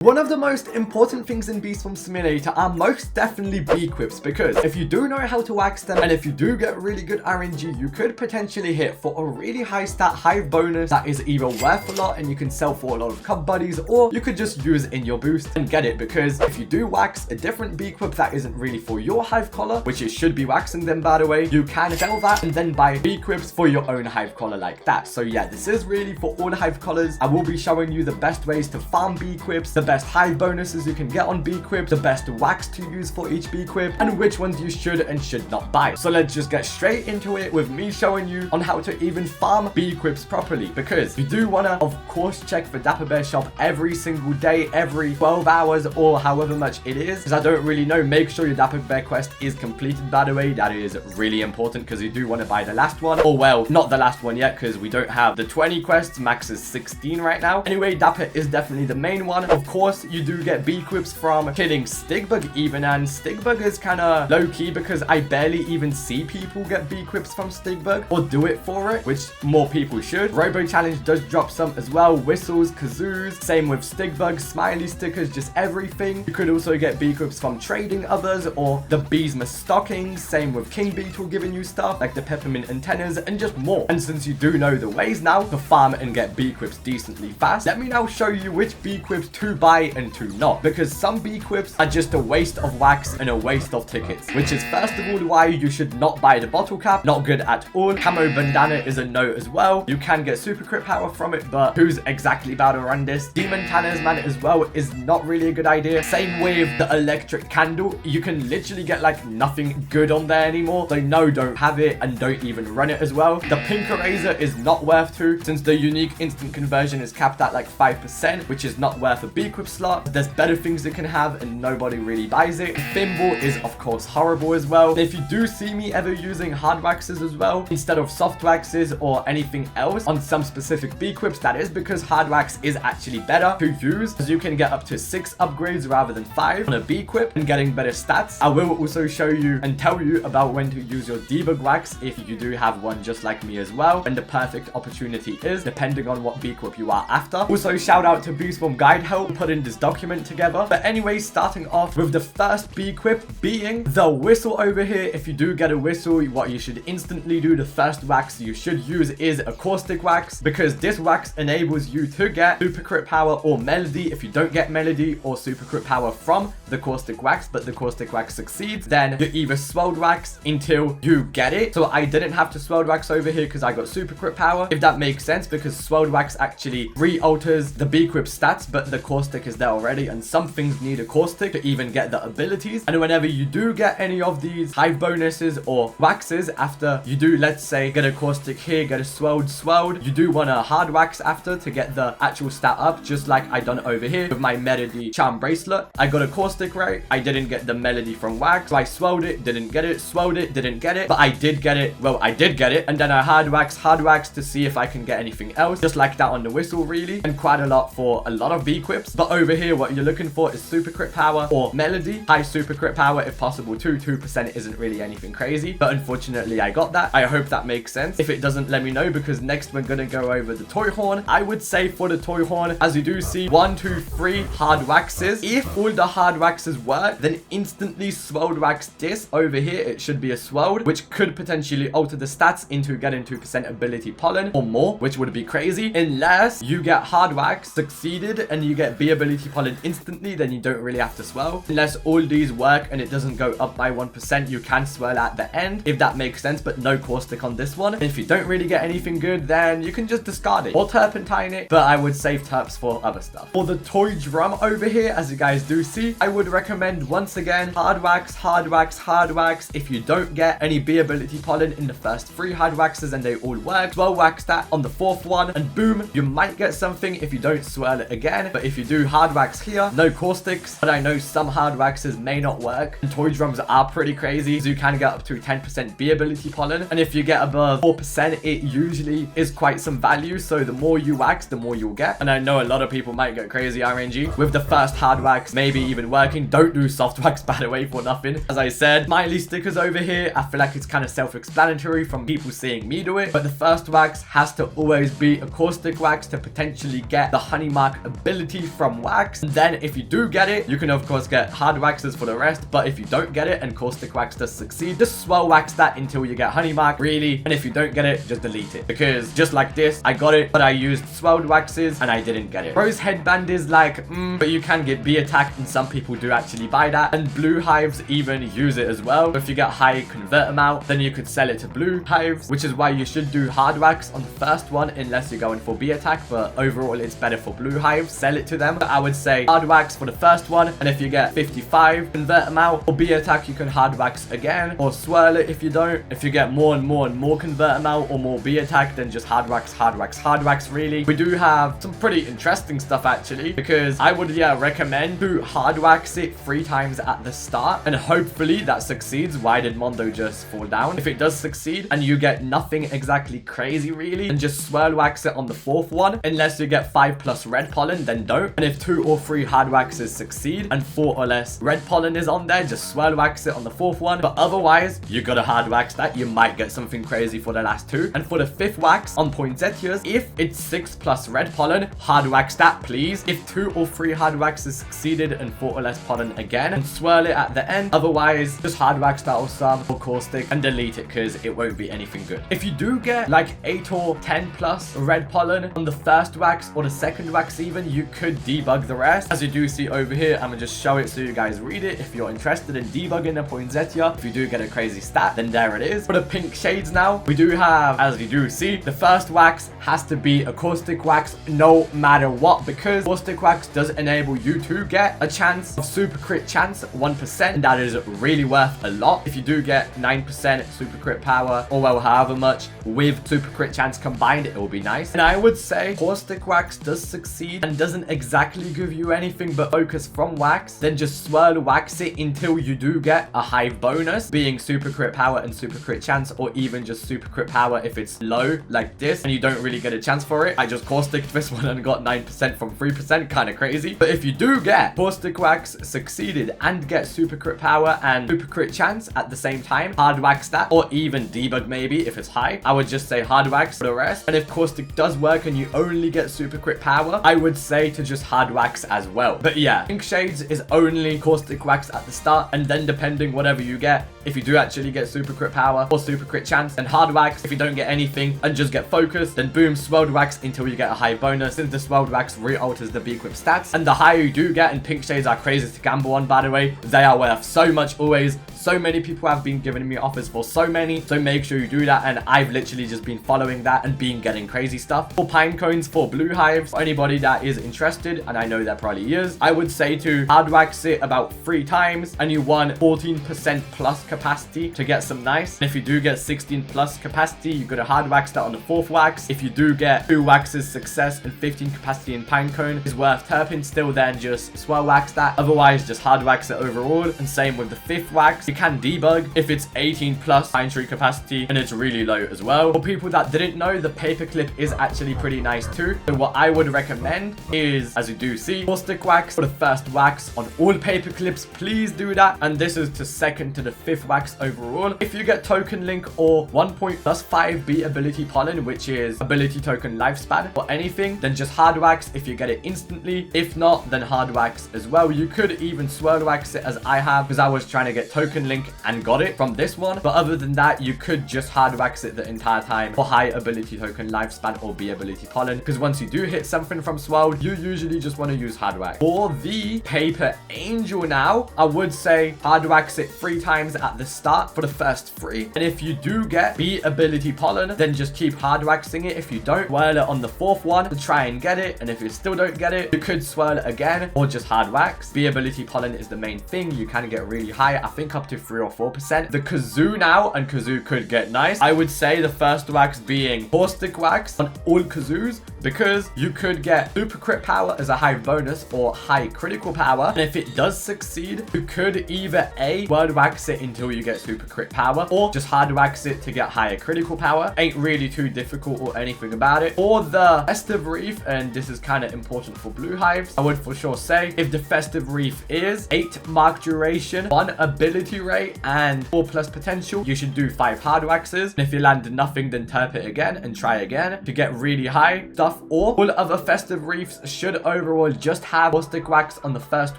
One of the most important things in Beast Farm Simulator are most definitely Beequips, because if you do know how to wax them and if you do get really good RNG, you could potentially hit for a really high stat hive bonus that is either worth a lot and you can sell for a lot of cub buddies, or you could just use in your boost and get it. Because if you do wax a different Beequip that isn't really for your hive collar, which it should be waxing them by the way, you can sell that and then buy Beequips for your own hive collar like that. So yeah, this is really for all hive collars. I will be showing you the best ways to farm Beequips, the best hive bonuses you can get on Beequip, the best wax to use for each Beequip, and which ones you should and should not buy. So let's just get straight into it with me showing you on how to even farm Beequips properly, because you do want to of course check for Dapper Bear shop every single day, every 12 hours or however much it is, because I don't really know. Make sure your Dapper Bear quest is completed, by the way. That is really important, because you do want to buy the last one, or well, not the last one yet, because we don't have the 20 quests. Max is 16 right now. Anyway, Dapper is definitely the main one. Of course, you do get Beequips from killing Stigbug even, and Stigbug is kind of low-key because I barely even see people get Beequips from Stigbug or do it for it, which more people should. Robo Challenge does drop some as well, whistles, kazoos, same with Stigbug, smiley stickers, just everything. You could also get Beequips from trading others, or the Beesma stockings, same with King Beetle giving you stuff like the peppermint antennas and just more. And since you do know the ways now to farm and get Beequips decently fast, let me now show you which Beequips to buy and to not, because some Beequips are just a waste of wax and a waste of tickets, which is first of all why you should not buy the bottle cap. Not good at all. Camo bandana is a no as well. You can get super crit power from it, but who's exactly about to run this? Demon talisman as well is not really a good idea. Same with the electric candle. You can literally get like nothing good on there anymore, so no, don't have it and don't even run it as well. The pink eraser is not worth to, since the unique instant conversion is capped at like 5%, which is not worth a Beequip slot. There's better things it can have and nobody really buys it. Thimble is of course horrible as well. If you do see me ever using hard waxes as well instead of soft waxes or anything else on some specific Beequips, that is because hard wax is actually better to use, as you can get up to 6 upgrades rather than 5 on a Beequip and getting better stats. I will also show you and tell you about when to use your debug wax if you do have one just like me as well, and the perfect opportunity is depending on what Beequip you are after. Also shout out to Beast Farm Guide Help putting this document together. But anyway, starting off with the first Beequip being the whistle over here. If you do get a whistle, what you should instantly do, the first wax you should use is a caustic wax, because this wax enables you to get super crit power or melody. If you don't get melody or super crit power from the caustic wax, but the caustic wax succeeds, then you either swelled wax until you get it. So I didn't have to swelled wax over here because I got super crit power, if that makes sense, because swelled wax actually re-alters the Beequip stats, but the caustic is there already, and some things need a caustic to even get the abilities. And whenever you do get any of these hive bonuses or waxes after you do, let's say, get a caustic here, get a swelled, you do want a hard wax after to get the actual stat up, just like I done over here with my melody charm bracelet. I got a caustic right, I didn't get the melody from wax, so I swelled it, didn't get it, swelled it, didn't get it, but I did get it. Well, I did get it, and then I hard wax to see if I can get anything else, just like that on the whistle really, and quite a lot for a lot of Beequips. But over here what you're looking for is super crit power or melody, high super crit power if possible too. 2% isn't really anything crazy, but unfortunately I got that. I hope that makes sense. If it doesn't, let me know, because next we're gonna go over the toy horn. I would say for the toy horn, as you do see, 1, 2, 3 hard waxes. If all the hard waxes work, then instantly swelled wax this over here. It should be a swelled, which could potentially alter the stats into getting 2% ability pollen or more, which would be crazy. Unless you get hard wax succeeded and you get B ability pollen instantly, then you don't really have to swell. Unless all these work and it doesn't go up by 1%, you can swell at the end, if that makes sense, but no caustic on this one. And if you don't really get anything good, then you can just discard it or turpentine it, but I would save terps for other stuff. For the toy drum over here, as you guys do see, I would recommend once again hard wax, hard wax, hard wax. If you don't get any B ability pollen in the first 3 hard waxes and they all work, swell wax that on the 4th one, and boom, you might get something if you don't swirl it again. But if you do hard wax here, no caustics, but I know some hard waxes may not work, and toy drums are pretty crazy, so you can get up to 10% B ability pollen, and if you get above 4%, it usually is quite some value. So the more you wax, the more you'll get. And I know a lot of people might go crazy RNG with the first hard wax maybe even working. Don't do soft wax, by the way, for nothing. As I said, smiley stickers over here, I feel like it's kind of self-explanatory from people seeing me do it, but the first wax has to always be a caustic wax to potentially get the honey mark ability from from wax. And then if you do get it, you can of course get hard waxes for the rest. But if you don't get it and caustic wax does succeed, just swirl wax that until you get honey mark, really. And if you don't get it, just delete it, because just like this, I got it, but I used swirled waxes and I didn't get it. Rose headband is like, but you can get bee attack, and some people do actually buy that. And blue hives even use it as well. If you get high convert amount, then you could sell it to blue hives, which is why you should do hard wax on the first one unless you're going for bee attack. But overall, it's better for blue hives. Sell it to them. But I would say hard wax for the first one, and if you get 55 convert amount or bee attack, you can hard wax again or swirl it if you don't. If you get more and more convert amount or more bee attack, then just hard wax really. We do have some pretty interesting stuff actually, because I would recommend to hard wax it 3 times at the start, and hopefully that succeeds. Why did Mondo just fall down? If it does succeed and you get nothing exactly crazy really, and just swirl wax it on the 4th one, unless you get 5+ red pollen, then don't. And if 2 or 3 hard waxes succeed and 4 or less red pollen is on there, just swirl wax it on the 4th one. But otherwise, you gotta hard wax that. You might get something crazy for the last 2. And for the 5th wax on poinsettias, if it's 6+ red pollen, hard wax that please. If 2 or 3 hard waxes succeeded and 4 or less pollen again, and swirl it at the end. Otherwise, just hard wax that or some or caustic and delete it, because it won't be anything good. If you do get like 8 or 10+ red pollen on the first wax or the second wax even, you could debug the rest. As you do see over here, I'm gonna just show it so you guys read it. If you're interested in debugging a poinsettia, if you do get a crazy stat, then there it is. For the pink shades now, we do have, as you do see, the first wax has to be a caustic wax no matter what, because caustic wax does enable you to get a chance of super crit chance 1%, and that is really worth a lot. If you do get 9% super crit power, or well, however much with super crit chance combined, it will be nice. And I would say caustic wax does succeed and doesn't exactly give you anything but focus from wax. Then just swirl wax it until you do get a hive bonus, being super crit power and super crit chance, or even just super crit power if it's low like this and you don't really get a chance for it. I just caustic this one and got 9% from 3%, kind of crazy. But if you do get caustic wax succeeded and get super crit power and super crit chance at the same time, hard wax that, or even debug maybe if it's high. I would just say hard wax for the rest. And if caustic does work and you only get super crit power, I would say to just hard wax as well. But yeah, pink shades is only caustic wax at the start, and then depending whatever you get, if you do actually get super crit power or super crit chance, then hard wax. If you don't get anything and just get focused, then boom, swirled wax until you get a high bonus, since the swirled wax re-alters the Beequip stats. And the higher you do get, and pink shades are crazy to gamble on, by the way, they are worth so much always. So many people have been giving me offers for so many, so make sure you do that. And I've literally just been following that and been getting crazy stuff. For pine cones, for blue hives, for anybody that is interested, and I know there probably is, I would say to hard wax it about 3 times, and you want 14% plus capacity to get some nice. And if you do get 16 plus capacity, you gotta hard wax that on the 4th wax. If you do get 2 waxes success and 15 capacity in pine cone is worth terpene still, then just swirl wax that. Otherwise, just hard wax it overall. And same with the 5th wax. You can debug if it's 18 plus pine tree capacity and it's really low as well. For people that didn't know, the Paperclip is actually pretty nice too. So what I would recommend is, as you do see, caustic wax for the first wax on all Paperclips. Please do that. And this is to 2nd to the 5th wax overall. If you get token link or 1.+5 Beat ability pollen, which is ability token lifespan or anything, then just hard wax if you get it instantly. If not, then hard wax as well. You could even swirl wax it as I have, because I was trying to get token link and got it from this one. But other than that, you could just hard wax it the entire time for high ability token lifespan or B ability pollen, because once you do hit something from swirled, you usually just want to use hard wax. For the paper angel now, I would say hard wax it 3 times at the start for the first 3. And if you do get B ability pollen, then just keep hard waxing it. If you don't, swirl it on the 4th one to try and get it. And if you still don't get it, you could swirl it again or just hard wax. B ability pollen is the main thing. You can get really high, I think up to 3 or 4%. The Kazoo now, and Kazoo could get nice. I would say the first wax being caustic wax on all Kazoos, because you could get super crit power as a high bonus or high critical power. And if it does succeed, you could either A, word wax it until you get super crit power, or just hard wax it to get higher critical power. Ain't really too difficult or anything about it. Or the festive wreath, and this is kind of important for blue hives, I would for sure say if the festive wreath is 8 mark duration, 1 ability accuracy rate and 4+ potential, you should do 5 hard waxes. And if you land nothing, then tap it again and try again to get really high stuff. Or all other festive wreaths should overall just have caustic wax on the first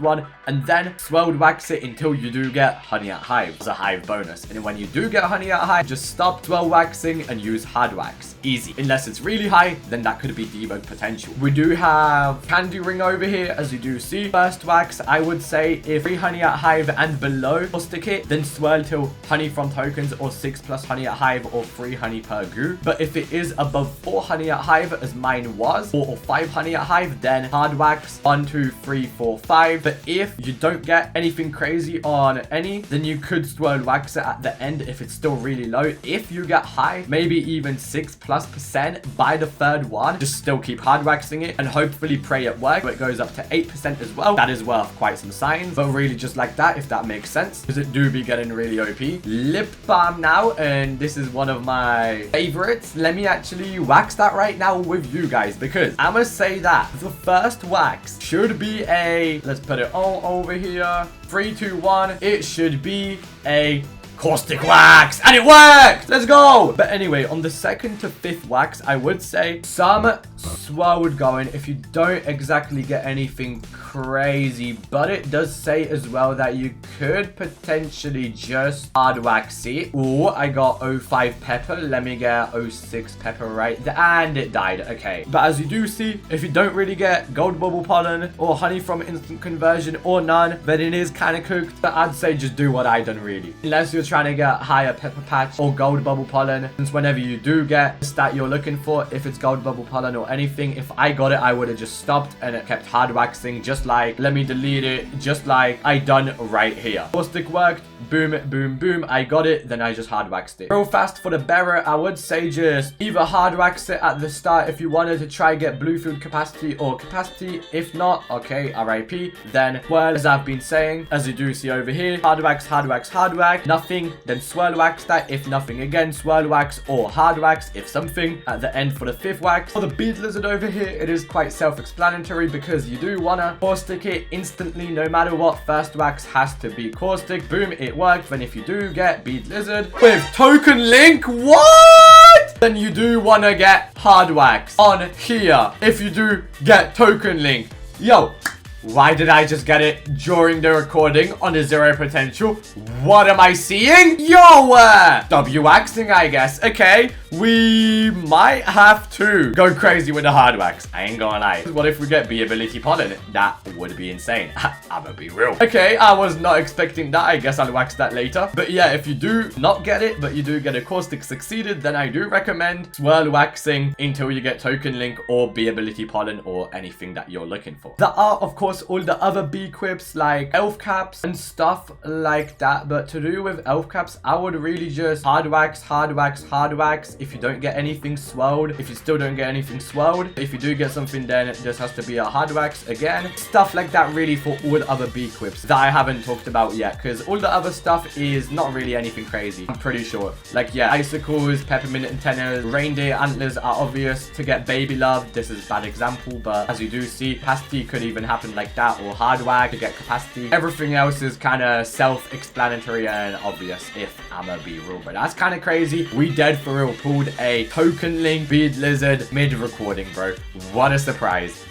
one, and then swirled wax it until you do get honey at hive as a hive bonus. And when you do get honey at hive, just stop swirl waxing and use hard wax. Easy. Unless it's really high, then that could be debug potential. We do have candy ring over here, as you do see. First wax, I would say if 3 honey at hive and below caustic it, then swirl till honey from tokens or 6+ honey at hive or 3 honey per goo. But if it is above 4 honey at hive, as mine was, 4 or 5 honey at hive, then hard wax 1, 2, 3, 4, 5. But if you don't get anything crazy on any, then you could swirl wax it at the end if it's still really low. If you get high, maybe even 6+% by the third one, just still keep hard waxing it and hopefully pray it works. It goes up to 8% as well. That is worth quite some signs, but really just like that, if that makes sense, because it do be getting really OP. Lip balm now, and this is one of my favorites. Let me actually wax that right now with you guys, because I must say that the first wax should be a, let's put it all over here, 3, 2, 1, it should be a caustic wax, and it worked. Let's go. But anyway, on the 2nd to 5th wax, I would say some swirled going if you don't exactly get anything crazy, but it does say as well that you could potentially just hard wax it. Oh, I got 05 pepper. Let me get 06 pepper right, and it died. Okay, but as you do see, if you don't really get gold bubble pollen or honey from instant conversion or none, then it is kind of cooked. But I'd say just do what I done really, unless you're trying to get higher pepper patch or gold bubble pollen, since whenever you do get the stat you're looking for, if it's gold bubble pollen or anything, if I got it, I would have just stopped and it kept hard waxing, just like, let me delete it, just like I done right here. Caustic worked, boom, boom, boom, I got it, then I just hard waxed it. Real fast for the bearer, I would say just either hard wax it at the start if you wanted to try get blue field capacity or capacity. If not, okay, RIP. Then, well, as I've been saying, as you do see over here, hard wax, hard wax, hard wax, nothing, then swirl wax that. If nothing, again, swirl wax or hard wax if something at the end for the 5th wax. For the bead lizard over here, it is quite self-explanatory, because you do wanna caustic it instantly no matter what. First wax has to be caustic, boom, it worked. Then if you do get bead lizard with token link, what? Then you do wanna get hard wax on here if you do get token link. Yo, why did I just get it during the recording on the 0 potential? What am I seeing? Yo, W waxing, I guess. Okay, we might have to go crazy with the hard wax. I ain't gonna lie. What if we get B ability pollen? That would be insane. I'ma be real. Okay, I was not expecting that. I guess I'll wax that later. But yeah, if you do not get it, but you do get a caustic succeeded, then I do recommend swirl waxing until you get token link or B ability pollen or anything that you're looking for. There are, of course, all the other Beequips like elf caps and stuff like that, but to do with elf caps, I would really just hard wax, hard wax, hard wax. If you don't get anything swirled, if you still don't get anything swirled, if you do get something, then it just has to be a hard wax again. Stuff like that really for all the other Beequips that I haven't talked about yet, because all the other stuff is not really anything crazy, I'm pretty sure. Like, yeah, icicles, peppermint antennas, reindeer antlers are obvious. To get baby love, this is a bad example, but as you do see, capacity could even happen like that, or hard wax to get capacity. Everything else is kind of self-explanatory and obvious, if I'ma be real, but that's kind of crazy. We dead for real pulled a token link bead lizard mid-recording, bro. What a surprise.